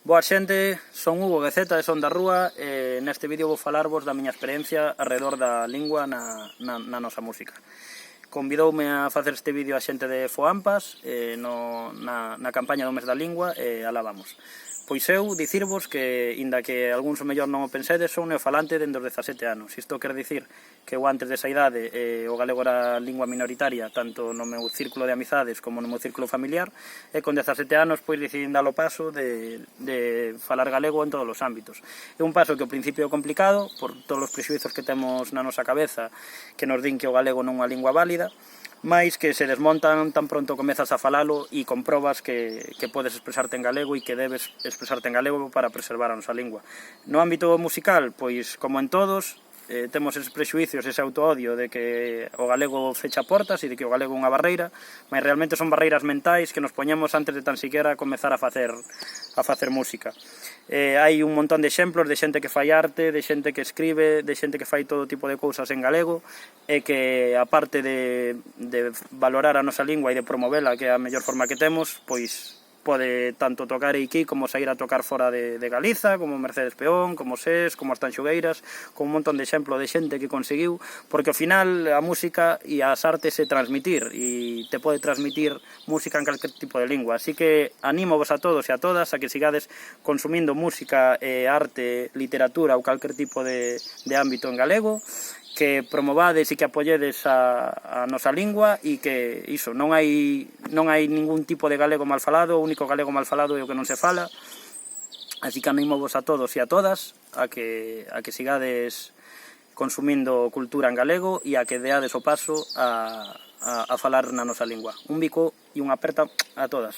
Boa xente, son Hugo Gueceta e son da Rúa e neste vídeo vou falarvos da miña experiencia alrededor da lingua na nosa música. Convidoume a facer este vídeo a xente de Foampas na campaña do mes da lingua e alá vamos. Pois eu dicirvos que, inda que algúns o mellor non o pensedes, son neofalante dende os 17 anos. Isto quer dicir que eu antes desa idade o galego era lingua minoritaria, tanto no meu círculo de amizades como no meu círculo familiar, e con 17 anos pois decidín dar o paso de falar galego en todos os ámbitos. É un paso que ao principio é complicado, por todos os prexuizos que temos na nosa cabeza, que nos din que o galego non é unha lingua válida, mais que se desmontan tan pronto comezas a falalo e comprobas que podes expresarte en galego e que debes expresarte en galego para preservar a nosa lingua. No ámbito musical, pois, como en todos, temos eses prexuicios, ese autoodio de que o galego fecha portas e de que o galego é unha barreira, mas realmente son barreiras mentais que nos poñemos antes de tan siquiera comezar a facer música. Hai un montón de exemplos de xente que fai arte, de xente que escribe, de xente que fai todo tipo de cousas en galego e que, aparte de valorar a nosa lingua e de promovela, que é a mellor forma que temos, pois pode tanto tocar aquí como sair a tocar fora de Galiza, como Mercedes Peón, como SES, como as Tanxugueiras, con un montón de exemplo de xente que conseguiu, porque ao final a música e as artes é transmitir, e te pode transmitir música en calquer tipo de lingua, así que animo vos a todos e a todas a que sigades consumindo música, arte, literatura ou calquer tipo de ámbito en galego, que promovades e que apoyedes a nosa lingua e que iso, non hai ningún tipo de galego mal falado, o único galego mal falado é o que non se fala, así que animo vos a todos e a todas a que sigades consumindo cultura en galego e a que deades o paso a falar na nosa lingua. Un bico e unha aperta a todas.